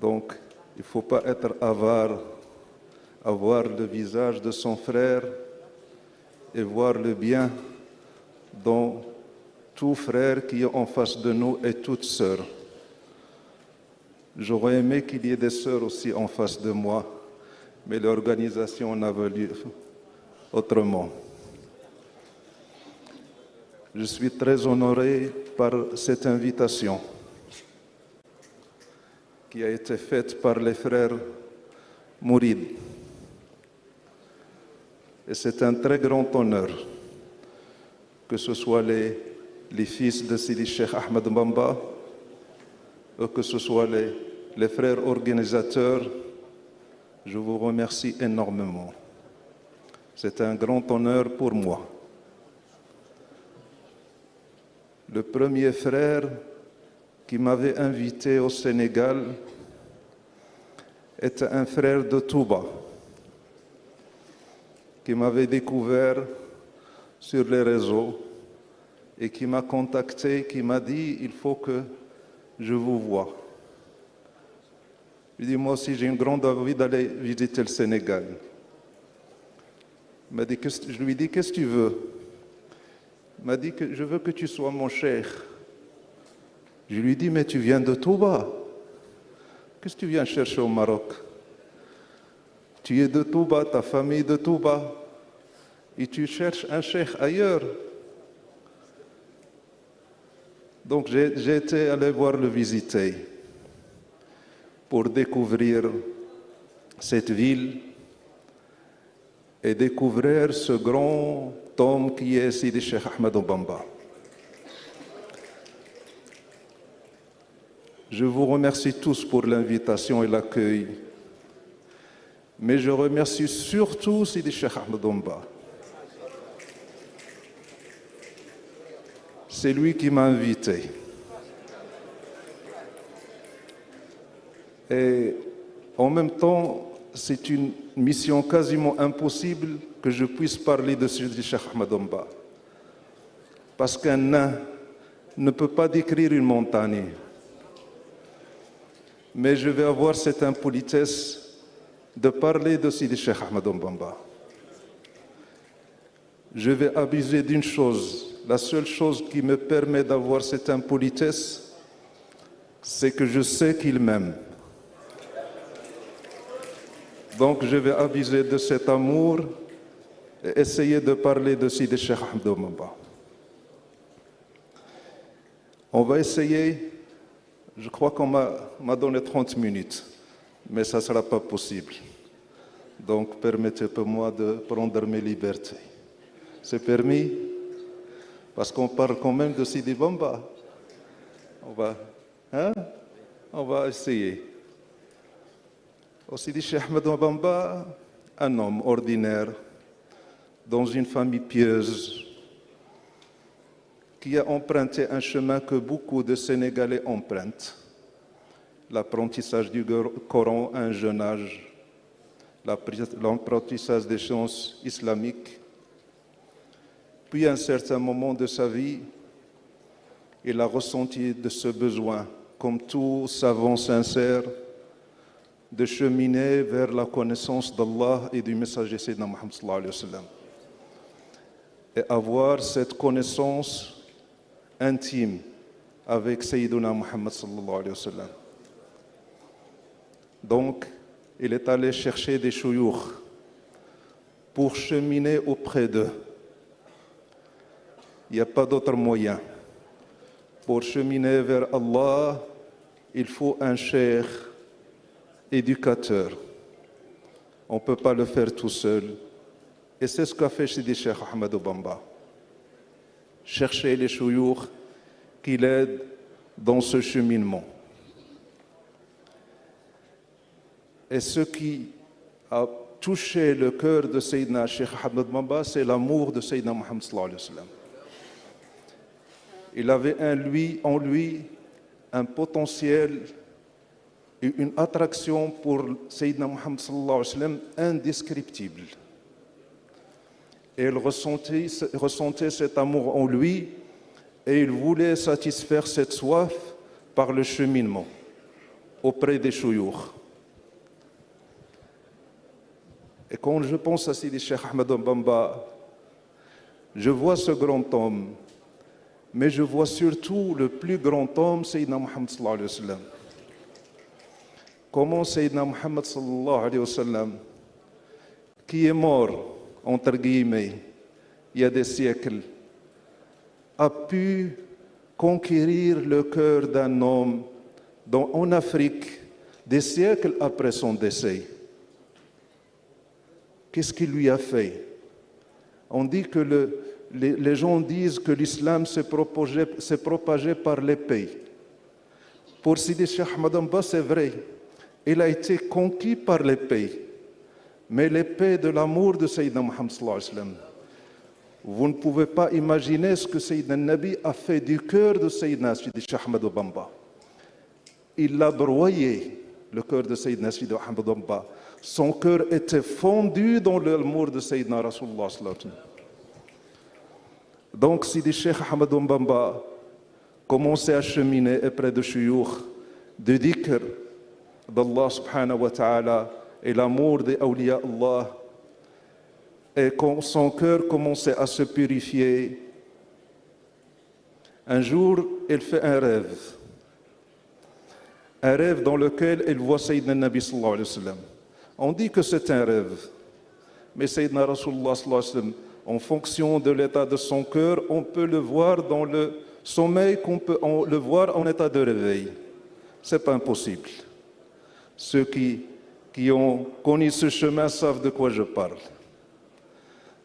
Donc, il ne faut pas être avare, avoir le visage de son frère et voir le bien dans tout frère qui est en face de nous et toute sœur. J'aurais aimé qu'il y ait des sœurs aussi en face de moi, mais l'organisation n'a voulu autrement. Je suis très honoré par cette invitation qui a été faite par les frères Mourides. Et c'est un très grand honneur que ce soit les fils de Sidi Cheikh Ahmed Bamba, ou que ce soit les frères organisateurs. Je vous remercie énormément. C'est un grand honneur pour moi. Le premier frère qui m'avait invité au Sénégal était un frère de Touba qui m'avait découvert sur les réseaux et qui m'a contacté, qui m'a dit « il faut que je vous voie ». Je lui ai dit « moi aussi j'ai une grande envie d'aller visiter le Sénégal ». Je lui ai dit « qu'est-ce que tu veux ?» Il m'a dit que je veux que tu sois mon cheikh. Je lui ai dit « mais tu viens de Touba. Qu'est-ce que tu viens chercher au Maroc? Tu es de Touba, ta famille est de Touba, et tu cherches un cheikh ailleurs. » Donc j'ai été allé voir le visiter pour découvrir cette ville et découvrir ce grand homme qui est Sidi Cheikh Ahmed Bamba. Je vous remercie tous pour l'invitation et l'accueil, mais je remercie surtout Sidi Cheikh Ahmed Bamba. C'est lui qui m'a invité. Et en même temps, c'est une mission quasiment impossible que je puisse parler de Sidi Cheikh Ahmed Bamba. Parce qu'un nain ne peut pas décrire une montagne. Mais je vais avoir cette impolitesse de parler de Sidi Cheikh Ahmed Bamba. Je vais abuser d'une chose. La seule chose qui me permet d'avoir cette impolitesse, c'est que je sais qu'il m'aime. Donc je vais abuser de cet amour et essayer de parler de Sidi Cheikh Ahmed Bamba. On va essayer, je crois qu'on m'a donné 30 minutes, mais ça ne sera pas possible. Donc permettez-moi de prendre mes libertés. C'est permis? Parce qu'on parle quand même de Sidi Bamba. On va essayer. Sidi Cheikh Ahmed Bamba, un homme ordinaire, dans une famille pieuse, qui a emprunté un chemin que beaucoup de Sénégalais empruntent. L'apprentissage du Coran à un jeune âge, l'apprentissage des sciences islamiques. Puis à un certain moment de sa vie, il a ressenti de ce besoin, comme tout savant sincère, de cheminer vers la connaissance d'Allah et du messager Sayyidina Muhammad sallallahu alayhi wa sallam. Et avoir cette connaissance intime avec Sayyidina Muhammad sallallahu alayhi wa sallam. Donc, il est allé chercher des chouyours pour cheminer auprès d'eux. Il n'y a pas d'autre moyen. Pour cheminer vers Allah, il faut un cheikh éducateur. On ne peut pas le faire tout seul. Et c'est ce qu'a fait Sidi Cheikh Ahmed Bamba. Chercher les chouyours qui l'aident dans ce cheminement. Et ce qui a touché le cœur de Sayyidina Cheikh Ahmed Bamba, c'est l'amour de Sayyidina Muhammad sallallahu alayhi wa sallam. Il avait en lui un potentiel et une attraction pour Sayyidina Muhammad sallallahu alayhi wa sallam indescriptible. Et il ressentait cet amour en lui et il voulait satisfaire cette soif par le cheminement. auprès des chouyours. Et quand je pense à Sidi Cheikh Ahmed Bamba, je vois ce grand homme, mais je vois surtout le plus grand homme, Sayyidina Muhammad sallallahu alayhi wa sallam. Comment Sayyidina Muhammad sallallahu alayhi wa sallam, qui est mort, entre guillemets, il y a des siècles, a pu conquérir le cœur d'un homme en Afrique des siècles après son décès. Qu'est-ce qu'il lui a fait? On dit que les gens disent que l'islam s'est propagé par l'épée. Pour Sidi Cheikh Ahmed Bamba, c'est vrai. Il a été conquis par l'épée. Mais l'épée de l'amour de Sayyidina Muhammad sallallahu alayhi wa sallam. Vous ne pouvez pas imaginer ce que Sayyidina Nabi a fait du cœur de Sayyidina Sidi Cheikh Ahmed Bamba. Il a broyé le cœur de Sayyidina Sidi Ahmed Bamba. Son cœur était fondu dans l'amour de Sayyidina Rasulullah sallallahu alayhi wa sallam. Donc Sidi Cheikh Ahmed Bamba commençait à cheminer auprès de Shuyukh, de dhikr d'Allah subhanahu wa ta'ala et l'amour des awliya Allah. Et quand son cœur commençait à se purifier, un jour, il fait un rêve dans lequel il voit Sayyidina Nabi sallallahu alayhi wa sallam. On dit que c'est un rêve, mais Sayyidina Rasulullah sallallahu alayhi wa sallam, en fonction de l'état de son cœur, on peut le voir dans le sommeil, qu'on peut le voir en état de réveil. Ce n'est pas impossible. Ceux qui ont connu ce chemin savent de quoi je parle.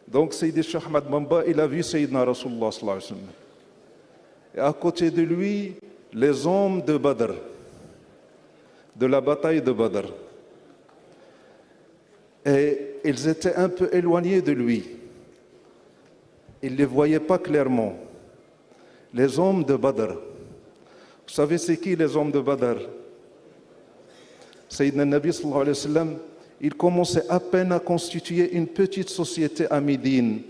Donc Sayyidi Cheikh Ahmed Bamba, il a vu Sayyidina Rasulullah sallallahu alayhi wa sallam. Et à côté de lui, les hommes de Badr, de la bataille de Badr. Et ils étaient un peu éloignés de lui. Il ne les voyait pas clairement. Les hommes de Badr. Vous savez c'est qui les hommes de Badr? Sayyidina Nabi sallallahu alayhi wa sallam, il commençait à peine à constituer une petite société à Médine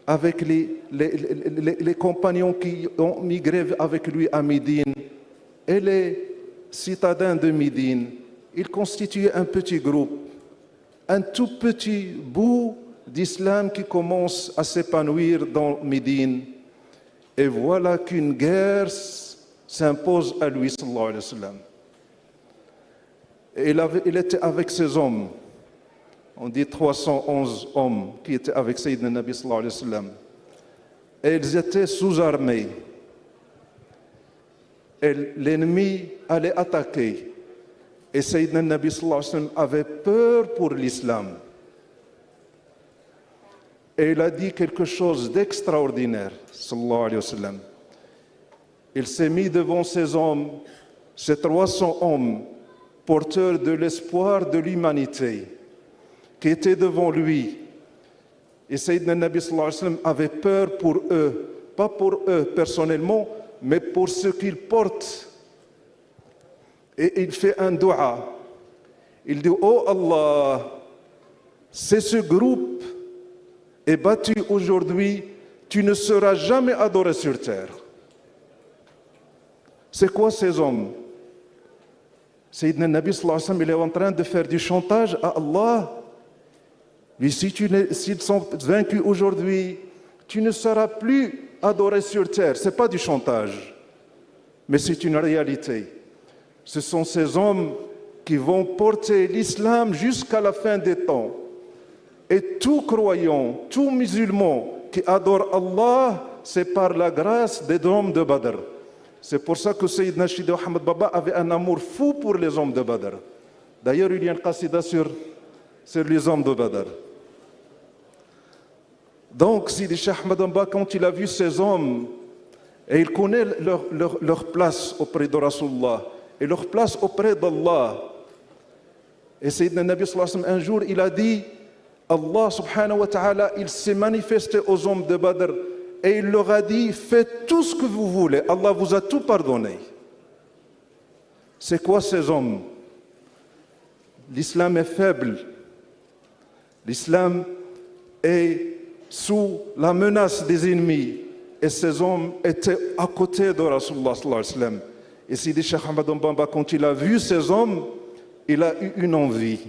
avec les compagnons qui ont migré avec lui à Médine et les citadins de Médine. Il constituait un petit groupe, un tout petit bout d'islam qui commence à s'épanouir dans Médine. Et voilà qu'une guerre s'impose à lui, sallallahu alayhi wa sallam. Et il était avec ses hommes. On dit 311 hommes qui étaient avec Sayyidina Nabi sallallahu alayhi wa sallam. Et ils étaient sous-armés. Et l'ennemi allait attaquer. Et Sayyidina Nabi sallallahu alayhi wa sallam avait peur pour l'islam. Et il a dit quelque chose d'extraordinaire, sallallahu alayhi wa sallam. Il s'est mis devant ces hommes, ces 300 hommes, porteurs de l'espoir de l'humanité, qui étaient devant lui. Et Sayyidina Nabi sallallahu alayhi wa sallam avait peur pour eux, pas pour eux personnellement, mais pour ce qu'ils portent. Et il fait un dua. Il dit, oh Allah, c'est ce groupe est battu aujourd'hui, tu ne seras jamais adoré sur terre. C'est quoi ces hommes? Sayyidina Nabi sallallahu alayhi wa sallam, il est en train de faire du chantage à Allah. Mais s'ils sont vaincus aujourd'hui, tu ne seras plus adoré sur terre. Ce n'est pas du chantage, mais c'est une réalité. Ce sont ces hommes qui vont porter l'islam jusqu'à la fin des temps. Et tout croyant, tout musulman qui adore Allah, c'est par la grâce des hommes de Badr. C'est pour ça que Sayyidina Sidi Ahmed Bamba avait un amour fou pour les hommes de Badr. D'ailleurs, il y a une qasida sur les hommes de Badr. Donc, Sidi Cheikh Ahmed Bamba, quand il a vu ces hommes, et il connaît leur place auprès de Rasulullah, et leur place auprès d'Allah. Et Sayyidina Nabi sallallahu alayhi wa sallam, un jour, il a dit, Allah subhanahu wa ta'ala, il s'est manifesté aux hommes de Badr et il leur a dit, faites tout ce que vous voulez, Allah vous a tout pardonné. C'est quoi ces hommes? L'islam est faible. L'islam est sous la menace des ennemis. Et ces hommes étaient à côté de Rasulullah sallallahu alayhi wa sallam. Et Sidi Cheikh Ahmadou Bamba, quand il a vu ces hommes, il a eu une envie.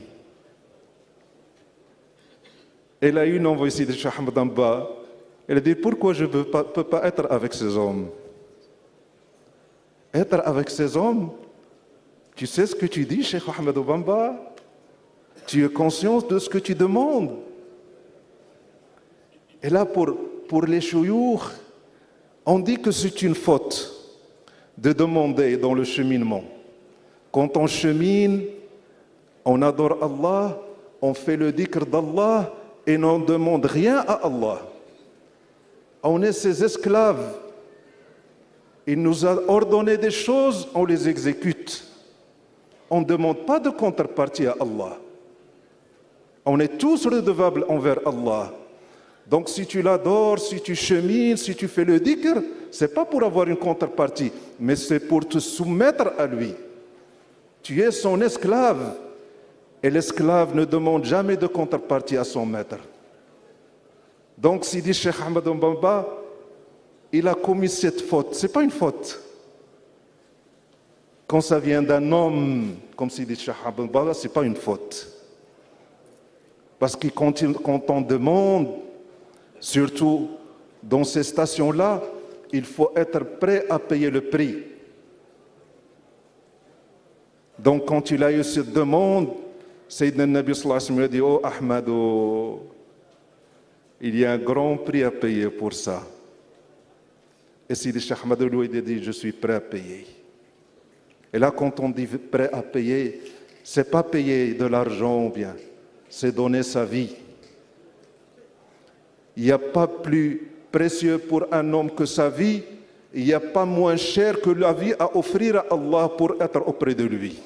Il a eu une envie, Sidi Cheikh Ahmadou Bamba. Il a dit, pourquoi je ne peux pas être avec ces hommes? Être avec ces hommes, tu sais ce que tu dis, Cheikh Ahmadou Bamba? Tu es conscient de ce que tu demandes. Et là, pour les chouyours, on dit que c'est une faute de demander dans le cheminement. Quand on chemine, on adore Allah, on fait le dhikr d'Allah et on ne demande rien à Allah. On est ses esclaves. Il nous a ordonné des choses, on les exécute. On ne demande pas de contrepartie à Allah. On est tous redevables envers Allah. Donc si tu l'adores, si tu chemines, si tu fais le dhikr, ce n'est pas pour avoir une contrepartie, mais c'est pour te soumettre à lui. Tu es son esclave. Et l'esclave ne demande jamais de contrepartie à son maître. Donc Sidi Cheikh Ahmadou Bamba, il a commis cette faute. Ce n'est pas une faute. Quand ça vient d'un homme comme Sidi Cheikh Ahmadou Bamba, ce n'est pas une faute. Parce que quand on demande, surtout dans ces stations-là, il faut être prêt à payer le prix. Donc quand il a eu cette demande, Sayyidina Nabi sallallahu alayhi wa sallam a dit, oh Ahmadou, il y a un grand prix à payer pour ça. Et Sidi Cheikh Ahmadou lui a dit, je suis prêt à payer. Et là, quand on dit prêt à payer, ce n'est pas payer de l'argent ou bien, c'est donner sa vie. Il n'y a pas plus précieux pour un homme que sa vie, il n'y a pas moins cher que la vie à offrir à Allah pour être auprès de lui.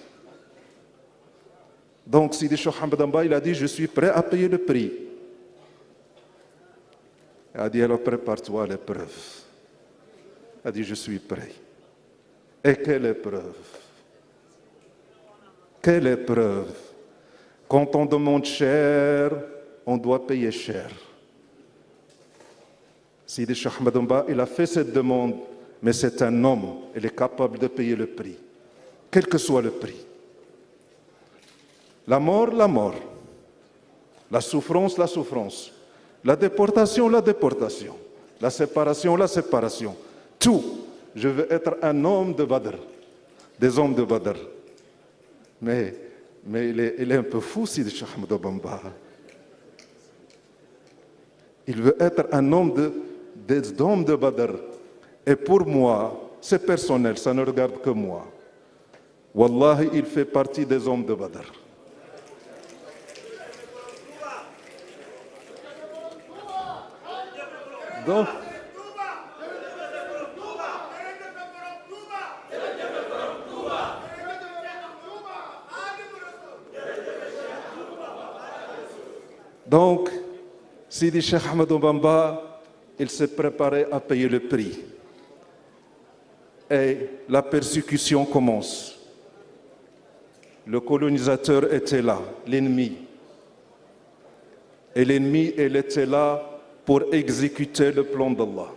Donc Sidi Cheikh Ahmadou Bamba, il a dit, je suis prêt à payer le prix. Il a dit, alors prépare-toi à l'épreuve. Il a dit, je suis prêt. Et quelle épreuve? Quelle épreuve? Quand on demande cher, on doit payer cher. Sidi Cheikh Ahmadou Bamba, il a fait cette demande, mais c'est un homme, il est capable de payer le prix, quel que soit le prix. La mort, la mort. La souffrance, la souffrance. La déportation, la déportation. La séparation, la séparation. Tout. Je veux être un homme de Badr. Des hommes de Badr. Mais il est un peu fou, Sidi Cheikh Ahmadou Bamba. Il veut être un homme des hommes de Badr. Et pour moi, c'est personnel, ça ne regarde que moi. Wallahi, il fait partie des hommes de Badr. Donc, Sidi Cheikh Ahmadou Bamba, il s'est préparé à payer le prix. Et la persécution commence. Le colonisateur était là, l'ennemi. Et l'ennemi, il était là pour exécuter le plan d'Allah.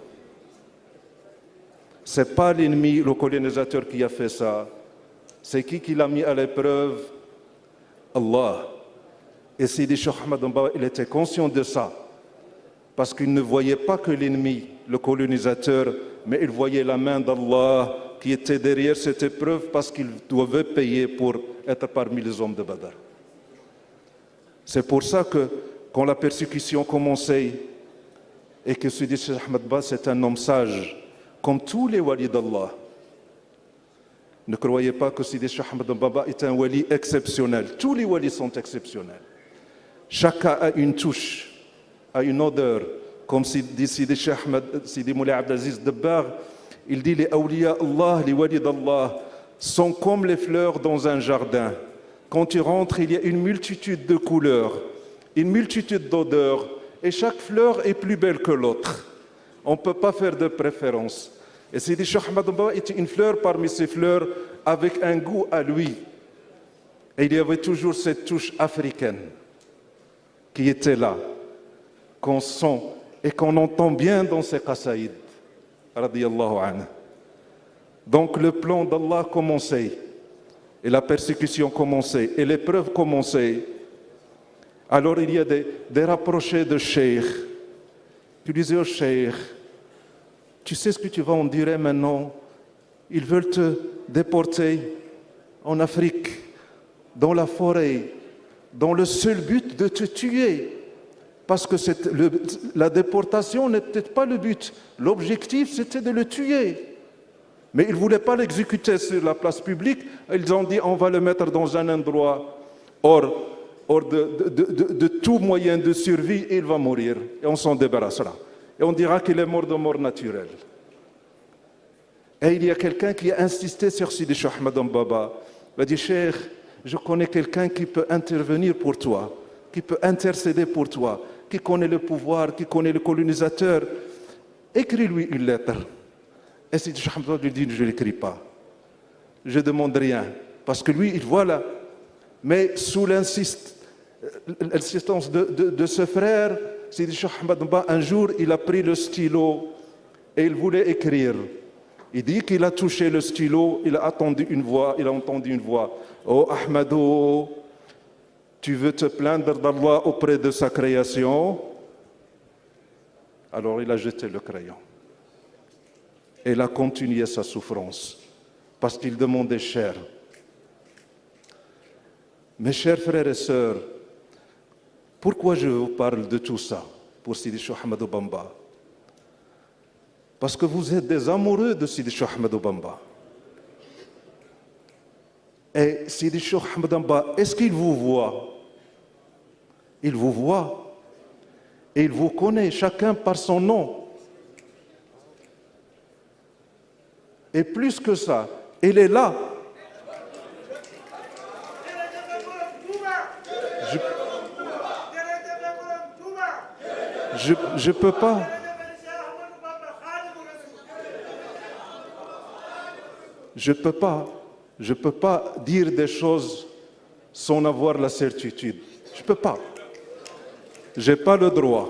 Ce n'est pas l'ennemi, le colonisateur qui a fait ça. C'est qui l'a mis à l'épreuve? Allah. Et Sidi Cheikh Ahmadou Bamba, il était conscient de ça. Parce qu'il ne voyait pas que l'ennemi, le colonisateur, mais il voyait la main d'Allah qui était derrière cette épreuve parce qu'il devait payer pour être parmi les hommes de Badr. C'est pour ça que quand la persécution commençait et que Sidi Cheikh Ahmadou Bamba, c'est un homme sage, comme tous les walis d'Allah. Ne croyez pas que Sidi Cheikh Ahmadou Bamba est un wali exceptionnel. Tous les walis sont exceptionnels. Chacun a une touche, a une odeur. Comme dit Sidi Cheikh Ahmed, Sidi Moulay Abdelaziz Dabbar, il dit les awliya Allah, les walis d'Allah, sont comme les fleurs dans un jardin. Quand tu rentres, il y a une multitude de couleurs, une multitude d'odeurs, et chaque fleur est plus belle que l'autre. On ne peut pas faire de préférence. Et Sidi Cheikh Ahmadou Bamba était une fleur parmi ces fleurs avec un goût à lui. Et il y avait toujours cette touche africaine qui était là, qu'on sent et qu'on entend bien dans ses qasaïd. Radiyallahu anhu. Donc le plan d'Allah commençait, et la persécution commençait, et l'épreuve commençait. Alors il y a des rapprochés de cheikh qui disaient au cheikh, tu sais ce que tu vas en dire maintenant? Ils veulent te déporter en Afrique, dans la forêt, dans le seul but de te tuer. Parce que la déportation n'était pas le but. L'objectif, c'était de le tuer. Mais ils ne voulaient pas l'exécuter sur la place publique. Ils ont dit, on va le mettre dans un endroit hors de tout moyen de survie et il va mourir. Et on s'en débarrassera. Et on dira qu'il est mort de mort naturelle. Et il y a quelqu'un qui a insisté sur Sidi Cheikh Ahmed Bamba. Il a dit, Cheikh, je connais quelqu'un qui peut intervenir pour toi, qui peut intercéder pour toi, qui connaît le pouvoir, qui connaît le colonisateur. Écris-lui une lettre. Et Sidi Cheikh Ahmed Bamba lui dit, je ne l'écris pas. Je ne demande rien. Parce que lui, il voit là. Mais sous l'insistance de ce frère, Sidi Cheikh Ahmed Bamba, un jour, il a pris le stylo et il voulait écrire. Il dit qu'il a touché le stylo, il a entendu une voix. Oh Ahmadou, tu veux te plaindre d'Allah auprès de sa création? Alors il a jeté le crayon. Et il a continué sa souffrance, parce qu'il demandait cher. Mes chers frères et sœurs, pourquoi je vous parle de tout ça pour Sidi Cheikh Ahmed Bamba? Parce que vous êtes des amoureux de Sidi Cheikh Ahmed Bamba. Et Sidi Cheikh Ahmed Bamba, est-ce qu'il vous voit? Il vous voit. Et il vous connaît, chacun par son nom. Et plus que ça, il est là. Je peux pas. Je ne peux pas dire des choses sans avoir la certitude. Je ne peux pas. Je n'ai pas le droit.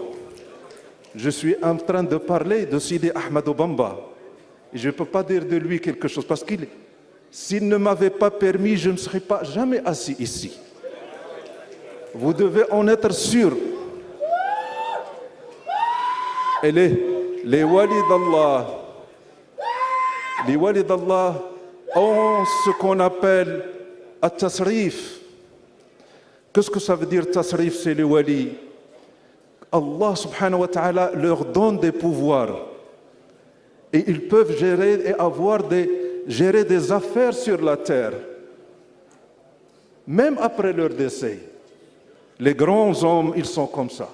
Je suis en train de parler de Sidi Ahmed Bamba. Et je ne peux pas dire de lui quelque chose. Parce que s'il ne m'avait pas permis, je ne serais pas jamais assis ici. Vous devez en être sûr. Et les walis d'Allah, ont ce qu'on appelle at-tasrif. Qu'est-ce que ça veut dire tasrif? C'est les wali. Allah subhanahu wa ta'ala leur donne des pouvoirs. Et ils peuvent gérer et gérer des affaires sur la terre. Même après leur décès. Les grands hommes, ils sont comme ça.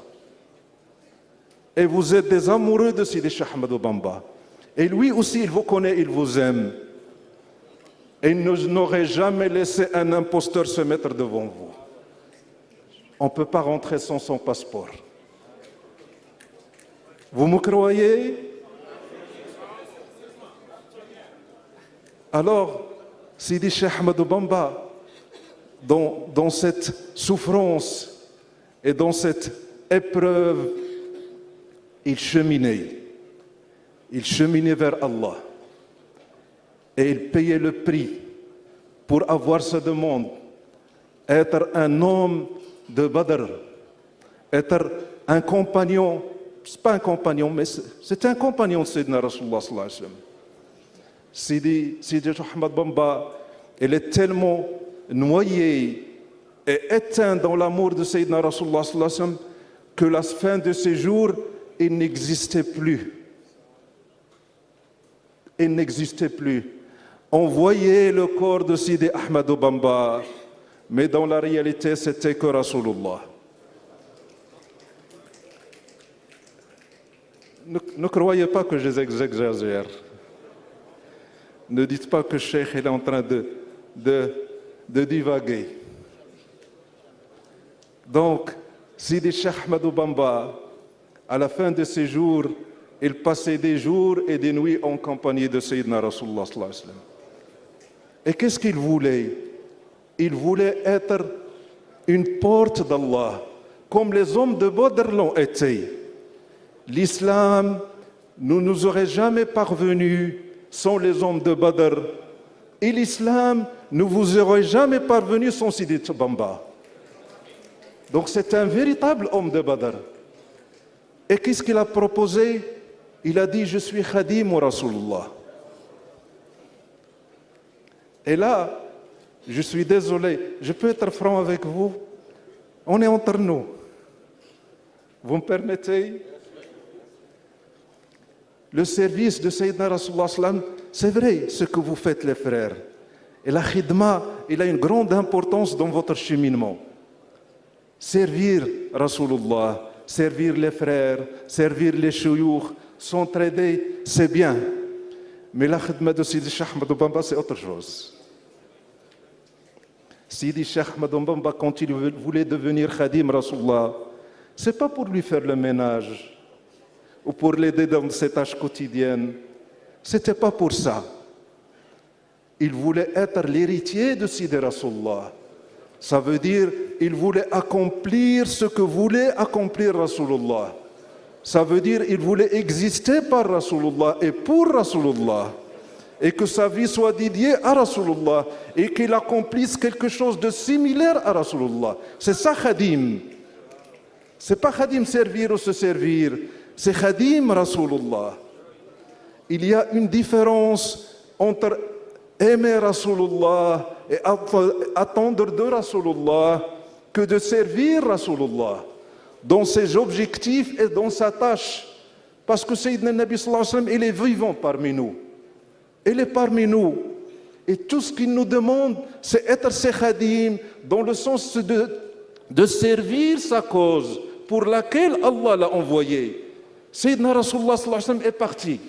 Et vous êtes des amoureux de Sidi Cheikh Ahmed Bamba. Et lui aussi, il vous connaît, il vous aime. Et il n'aurait jamais laissé un imposteur se mettre devant vous. On ne peut pas rentrer sans son passeport. Vous me croyez? Alors, Sidi Cheikh Ahmed Bamba, dans cette souffrance et dans cette épreuve, il cheminait. Il cheminait vers Allah. Et il payait le prix pour avoir sa demande. Être un homme de Badr. Être un compagnon. C'est pas un compagnon, mais c'est un compagnon de Sayyidina Rasulullah sallallahu alayhi wa sallam. Sidi Ahmed Bamba, il est tellement noyé et éteint dans l'amour de Sayyidina Rasulullah sallallahu alayhi wa sallam que la fin de ses jours, il n'existait plus. Il n'existait plus. On voyait le corps de Sidi Ahmed Bamba, mais dans la réalité, c'était que Rasulullah. Ne croyez pas que j'exagère. Ne dites pas que Cheikh est en train de divaguer. Donc, Sidi Cheikh Ahmed Bamba, à la fin de ses jours, il passait des jours et des nuits en compagnie de Sayyidina Rasulullah sallallahu alayhi wa sallam. Et qu'est-ce qu'il voulait? Il voulait être une porte d'Allah, comme les hommes de Badr l'ont été. L'islam ne nous aurait jamais parvenu sont les hommes de Badr. Et l'islam ne vous aurait jamais parvenu sans Sidi Bamba. Donc c'est un véritable homme de Badr. Et qu'est-ce qu'il a proposé? Il a dit, je suis Khadim wa Rasulullah. Et là, je suis désolé, je peux être franc avec vous? On est entre nous. Vous me permettez? Le service de Sayyidina Rasulullah sallam, c'est vrai ce que vous faites les frères. Et la khidma, il a une grande importance dans votre cheminement. Servir Rasulullah, servir les frères, servir les chouyours, s'entraider, c'est bien. Mais la khidma de Sidi Cheikh Ahmadou Bamba, c'est autre chose. Sidi Cheikh Ahmadou Bamba, quand il voulait devenir Khadim Rasulullah, ce n'est pas pour lui faire le ménage ou pour l'aider dans ses tâches quotidiennes. Ce n'était pas pour ça. Il voulait être l'héritier de Sidi Rasulullah. Ça veut dire il voulait accomplir ce que voulait accomplir Rasulullah. Ça veut dire il voulait exister par Rasulullah et pour Rasulullah. Et que sa vie soit dédiée à Rasulullah et qu'il accomplisse quelque chose de similaire à Rasulullah. C'est ça Khadim. C'est pas Khadim servir ou se servir. C'est Khadim Rasulullah. Il y a une différence entre aimer Rasulullah et attendre de Rasulullah que de servir Rasulullah dans ses objectifs et dans sa tâche. Parce que Sayyidina Nabi sallallahu alayhi wa sallam, il est vivant parmi nous. Il est parmi nous. Et tout ce qu'il nous demande, c'est être ses khadim dans le sens de servir sa cause pour laquelle Allah l'a envoyé. Sayyidina Rasulullah sallallahu alayhi wa sallam est parti.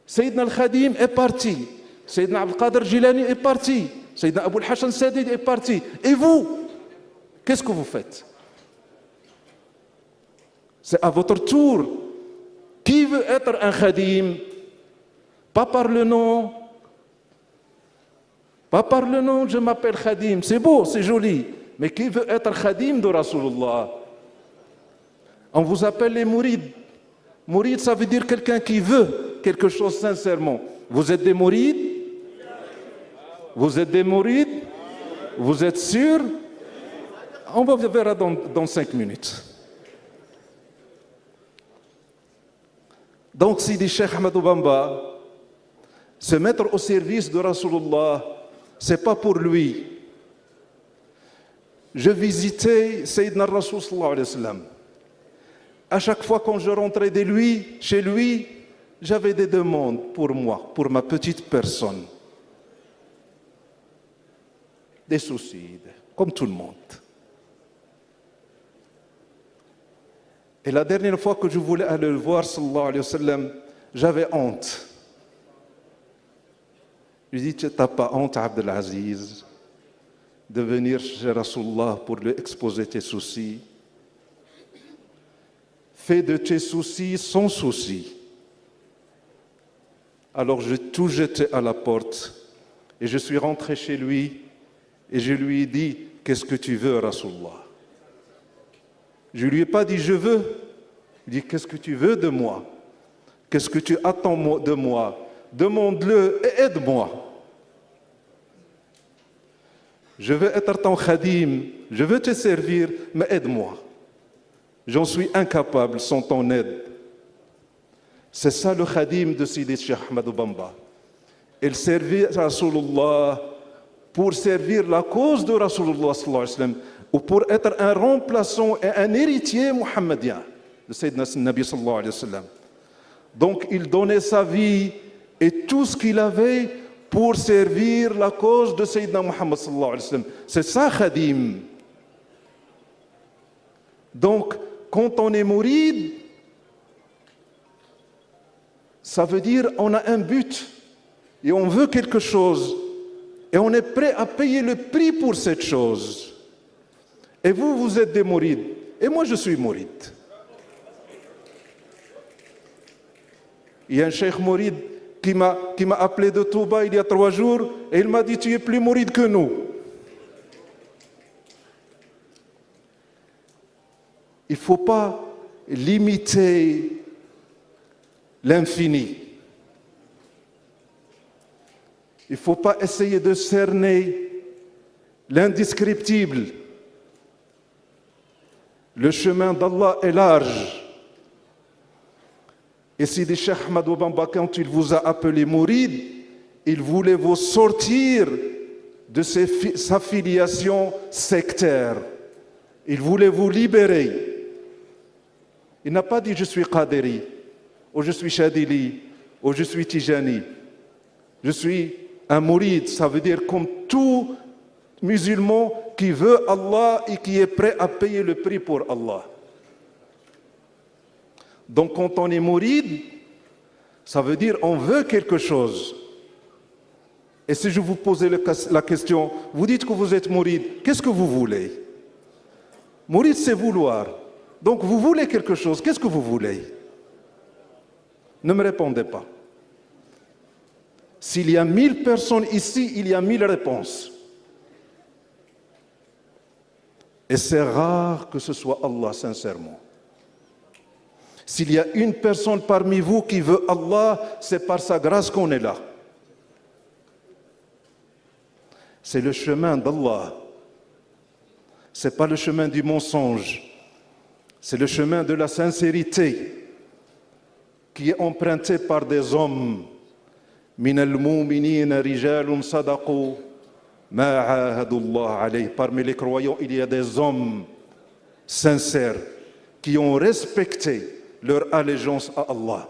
Sayyidina Al-Khadim est parti. Sayyidina Abdul Qadir Jilani est parti. Sayyidina Abul Hassan Sadid est parti. Et vous, qu'est-ce que vous faites? C'est à votre tour. Qui veut être un Khadim? Pas par le nom. Pas par le nom, je m'appelle Khadim. C'est beau, c'est joli. Mais qui veut être Khadim de Rasulullah? On vous appelle les mourides. Mouride, ça veut dire quelqu'un qui veut quelque chose sincèrement. Vous êtes des mourides? Vous êtes des mourides? Vous êtes sûrs? On va verra dans 5 minutes. Donc, Sidi Cheikh Ahmadou Bamba, se mettre au service de Rasulullah, ce n'est pas pour lui. Je visitais Sayyidina Rasul sallallahu alayhi wa sallam. À chaque fois quand je rentrais chez lui, j'avais des demandes pour moi, pour ma petite personne. Des soucis, comme tout le monde. Et la dernière fois que je voulais aller le voir, sallallahu alayhi wa sallam, j'avais honte. Je lui ai dit, tu n'as pas honte, Abdelaziz, de venir chez Rasulullah pour lui exposer tes soucis. Fais de tes soucis sans soucis. Alors j'ai tout jeté à la porte et je suis rentré chez lui et je lui ai dit, qu'est-ce que tu veux, Rasulullah? Je ne lui ai pas dit, je veux. Je lui ai dit, qu'est-ce que tu veux de moi? Qu'est-ce que tu attends de moi? Demande-le et aide-moi. Je veux être ton khadim, je veux te servir, mais aide-moi. J'en suis incapable sans ton aide. C'est ça le khadim de Sidi Cheikh Ahmadou Bamba. Il servit Rasulullah pour servir la cause de Rasulullah sallallahu alayhi wa sallam, ou pour être un remplaçant et un héritier muhammadien de Sayyidina Nabi sallallahu alayhi wa sallam. Donc il donnait sa vie et tout ce qu'il avait pour servir la cause de Sayyidina Muhammad sallallahu alayhi wa sallam. C'est ça khadim. Donc quand on est mouride, ça veut dire on a un but et on veut quelque chose et on est prêt à payer le prix pour cette chose. Et vous, vous êtes des mourides et moi je suis mouride. Il y a un cheikh mouride qui m'a appelé de Touba il y a 3 jours et il m'a dit, tu es plus mouride que nous. Il ne faut pas limiter l'infini. Il ne faut pas essayer de cerner l'indescriptible. Le chemin d'Allah est large. Et Sidi Cheikh Ahmadou Bamba, quand il vous a appelé Mouride, il voulait vous sortir de sa filiation sectaire. Il voulait vous libérer. Il n'a pas dit je suis Qadiri, ou je suis Chadili, ou je suis Tijani. Je suis un Mouride, ça veut dire comme tout musulman qui veut Allah et qui est prêt à payer le prix pour Allah. Donc quand on est Mouride, ça veut dire on veut quelque chose. Et si je vous posais la question, vous dites que vous êtes Mouride, qu'est-ce que vous voulez? Mouride, c'est vouloir. Donc vous voulez quelque chose, qu'est-ce que vous voulez? Ne me répondez pas. S'il y a 1000 personnes ici, il y a 1000 réponses. Et c'est rare que ce soit Allah, sincèrement. S'il y a une personne parmi vous qui veut Allah, c'est par sa grâce qu'on est là. C'est le chemin d'Allah. Ce n'est pas le chemin du mensonge. C'est le chemin de la sincérité qui est emprunté par des hommes. من المؤمنين رجال صدقوا ما عاهدوا الله عليه. Parmi les croyants, il y a des hommes sincères qui ont respecté leur allégeance à Allah.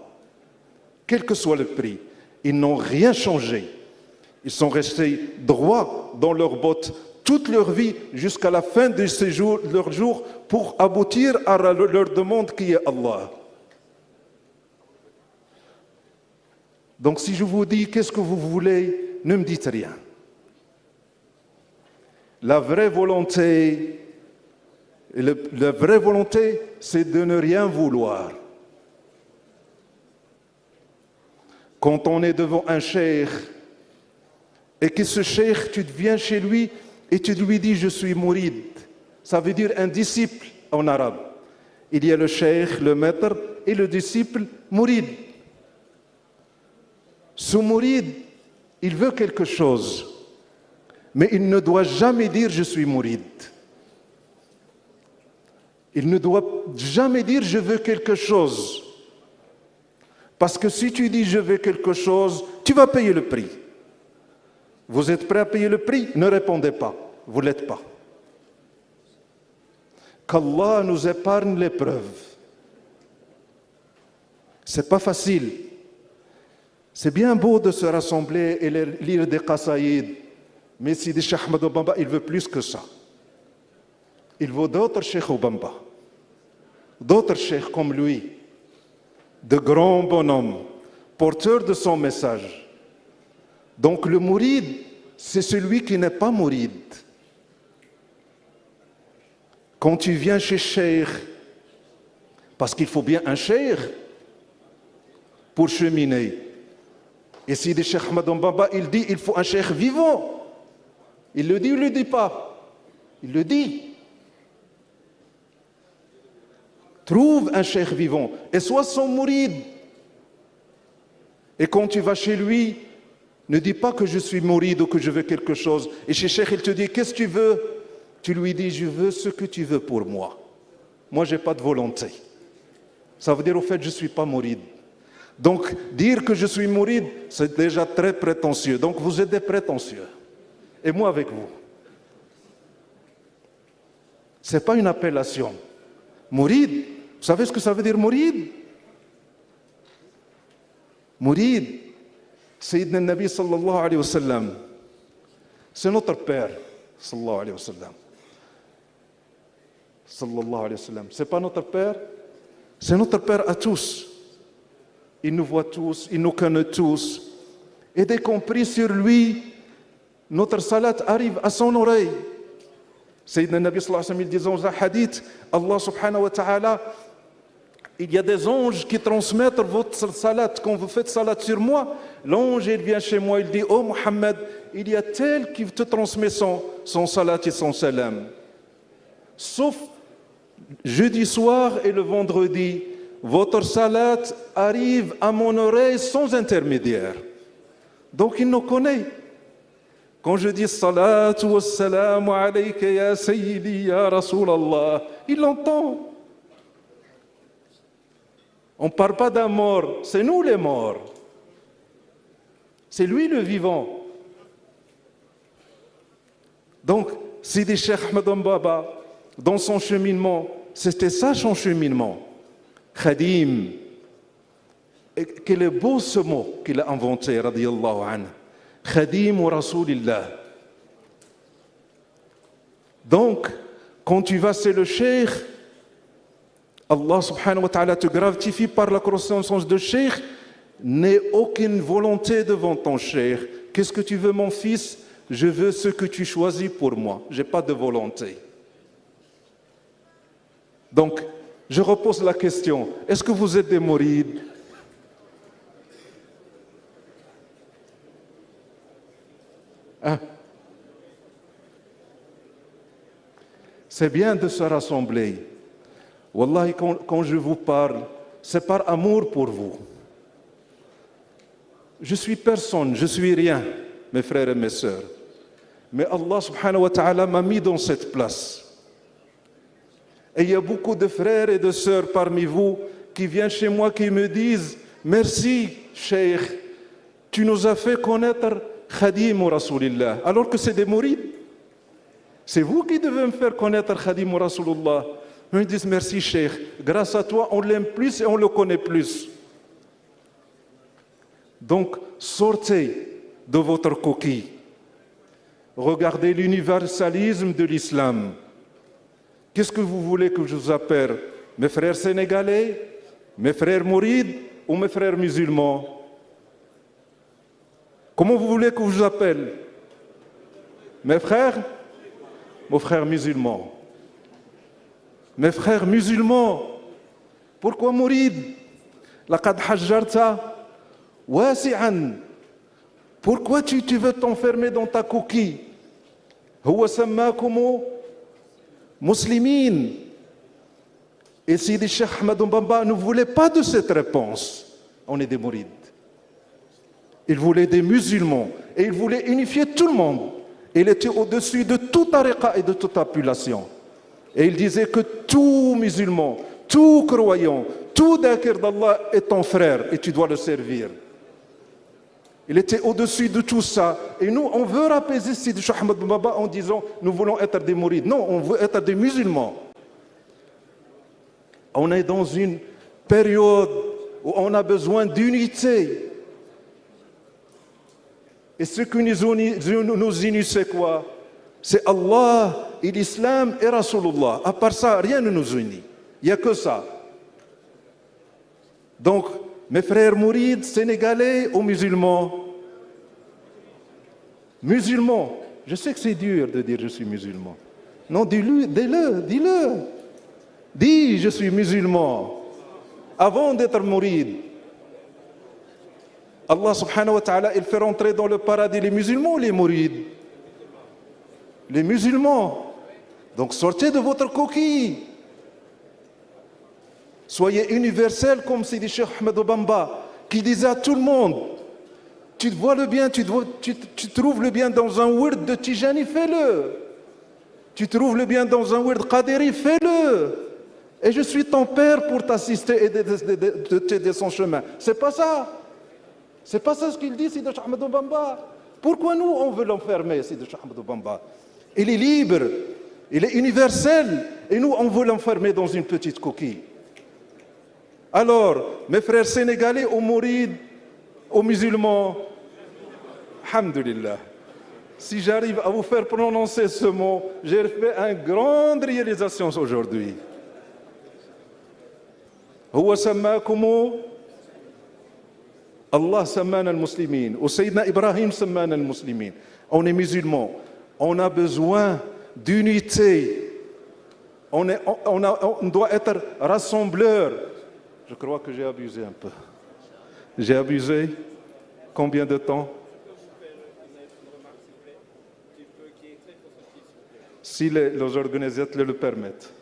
Quel que soit le prix, ils n'ont rien changé. Ils sont restés droits dans leurs bottes toute leur vie jusqu'à la fin de leur jour pour aboutir à leur demande qui est Allah. Donc si je vous dis qu'est-ce que vous voulez, ne me dites rien. La vraie volonté, c'est de ne rien vouloir. Quand on est devant un cheikh et que ce cheikh, tu viens chez lui et tu lui dis je suis mouride, ça veut dire un disciple en arabe. Il y a le cheikh, le maître et le disciple mouride. Ce mouride, il veut quelque chose, mais il ne doit jamais dire je suis mouride. Il ne doit jamais dire je veux quelque chose. Parce que si tu dis je veux quelque chose, tu vas payer le prix. Vous êtes prêt à payer le prix? Ne répondez pas, vous ne l'êtes pas. Qu'Allah nous épargne l'épreuve. C'est pas facile. C'est bien beau de se rassembler et lire des qasaïd, mais Sidi Cheikh Ahmadou Bamba, il veut plus que ça. Il veut d'autres Cheikh Bamba, d'autres cheikhs comme lui, de grands bonhommes, porteurs de son message. Donc le mouride, c'est celui qui n'est pas mouride. Quand tu viens chez cheikh, parce qu'il faut bien un cheikh pour cheminer. Et Sidi Cheikh Ahmadou Bamba, il dit il faut un cheikh vivant. Il le dit ou il ne le dit pas? Il le dit. Trouve un cheikh vivant et sois son mouride. Et quand tu vas chez lui, ne dis pas que je suis mouride ou que je veux quelque chose. Et chez cheikh, il te dit qu'est-ce que tu veux? Tu lui dis je veux ce que tu veux pour moi. Moi, je n'ai pas de volonté. Ça veut dire au fait je ne suis pas mouride. Donc, dire que je suis mouride, c'est déjà très prétentieux. Donc, vous êtes des prétentieux. Et moi avec vous. Ce n'est pas une appellation. Mouride, vous savez ce que ça veut dire mouride? Mouride, Sayyidina Nabi sallallahu alayhi wa sallam, c'est notre père, sallallahu alayhi wa sallam. Sallallahu alayhi wa sallam. C'est pas notre père, c'est notre père à tous. Il nous voit tous, il nous connaît tous. Et dès qu'on prie sur lui, notre salat arrive à son oreille. Sayyidina Nabi sallallahu alayhi wa sallam, il dit dans un hadith, Allah subhanahu wa ta'ala, il y a des anges qui transmettent votre salat. Quand vous faites salat sur moi, l'ange il vient chez moi, il dit, oh Mohammed, il y a tel qui te transmet son salat et son salam. Sauf jeudi soir et le vendredi, votre salat arrive à mon oreille sans intermédiaire. Donc il nous connaît. Quand je dis salatu wa salamu alayka ya sayyidi ya Rasulallah, il l'entend. On ne parle pas d'un mort, c'est nous les morts. C'est lui le vivant. Donc, Sidi Cheikh Ahmed Bamba, dans son cheminement, c'était ça son cheminement. Khadim. Et quel est beau ce mot qu'il a inventé, radiyallahu anhu. Khadim wa Rasulillah. Donc, quand tu vas chez le Cheikh, Allah subhanahu wa ta'ala te gratifie par la connaissance de Cheikh, n'aie aucune volonté devant ton Cheikh. Qu'est-ce que tu veux, mon fils? Je veux ce que tu choisis pour moi. Je n'ai pas de volonté. Donc, je repose la question. Est-ce que vous êtes des mourides? Hein? C'est bien de se rassembler. Wallahi, quand je vous parle, c'est par amour pour vous. Je suis personne, je suis rien, mes frères et mes sœurs. Mais Allah subhanahu wa ta'ala m'a mis dans cette place. Et il y a beaucoup de frères et de sœurs parmi vous qui viennent chez moi qui me disent « Merci, Cheikh, tu nous as fait connaître Khadim ou Rasulillah. » Alors que c'est des mourides. C'est vous qui devez me faire connaître Khadim ou Rasulullah. Ils me disent « Merci, Cheikh. Grâce à toi, on l'aime plus et on le connaît plus. » Donc, sortez de votre coquille. Regardez l'universalisme de l'islam. Qu'est-ce que vous voulez que je vous appelle? Mes frères sénégalais, mes frères mourides ou mes frères musulmans? Comment vous voulez que je vous appelle? Mes frères? Mes frères musulmans. Mes frères musulmans. Pourquoi mouride? Laqad hajjarta wasi'an. Pourquoi tu veux t'enfermer dans ta coquille? Huwa sammakumu muslimin. Et Sidi Cheikh Ahmed Bamba ne voulait pas de cette réponse. On est des mourides. Il voulait des musulmans et il voulait unifier tout le monde. Il était au-dessus de toute tariqa et de toute population. Et il disait que tout musulman, tout croyant, tout dhakir d'Allah est ton frère et tu dois le servir. Il était au-dessus de tout ça. Et nous, on veut apaiser Sidi Cheikh Ahmed Bamba en disant nous voulons être des mourides. Non, on veut être des musulmans. On est dans une période où on a besoin d'unité. Et ce qui nous unit, c'est quoi? C'est Allah et l'islam et Rasulullah. À part ça, rien ne nous unit. Il n'y a que ça. Donc, mes frères mourides, sénégalais ou musulmans? Musulmans. Je sais que c'est dur de dire je suis musulman. Non, dis-le. Dis, je suis musulman. Avant d'être mouride. Allah subhanahu wa ta'ala, il fait rentrer dans le paradis les musulmans ou les mourides? Les musulmans. Donc sortez de votre coquille. Soyez universels comme Sidi Cheikh Ahmed Bamba, qui disait à tout le monde, tu vois le bien, tu trouves le bien dans un wird de Tijani, fais-le. Tu trouves le bien dans un wird Qadiri, fais-le. Et je suis ton père pour t'assister et de t'aider son chemin. C'est pas ça. C'est pas ça ce qu'il dit, Sidi Cheikh Ahmed Bamba. Pourquoi nous, on veut l'enfermer, Sidi Cheikh Ahmed Bamba? Il est libre, il est universel, et nous, on veut l'enfermer dans une petite coquille. Alors, mes frères sénégalais, aux mourides, aux musulmans, alhamdulillah, si j'arrive à vous faire prononcer ce mot, j'ai fait une grande réalisation aujourd'hui. Huwa sammakumu Allah sammana al-muslimin. Ou Sayyidina Ibrahim sammana al-muslimin. On est musulmans. On a besoin d'unité. On doit être rassembleurs. Je crois que j'ai abusé un peu. J'ai abusé. Combien de temps? Si les organisateurs le permettent.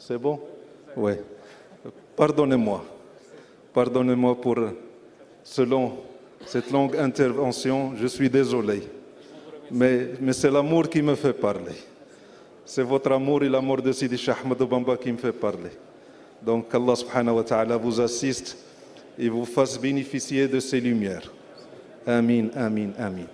C'est bon? Oui. Pardonnez-moi. Pardonnez-moi pour, selon cette longue intervention, je suis désolé. Mais c'est l'amour qui me fait parler. C'est votre amour et l'amour de Sidi Cheikh Ahmadou Bamba qui me fait parler. Donc Allah subhanahu wa ta'ala vous assiste et vous fasse bénéficier de ces lumières. Amin, amin, amin.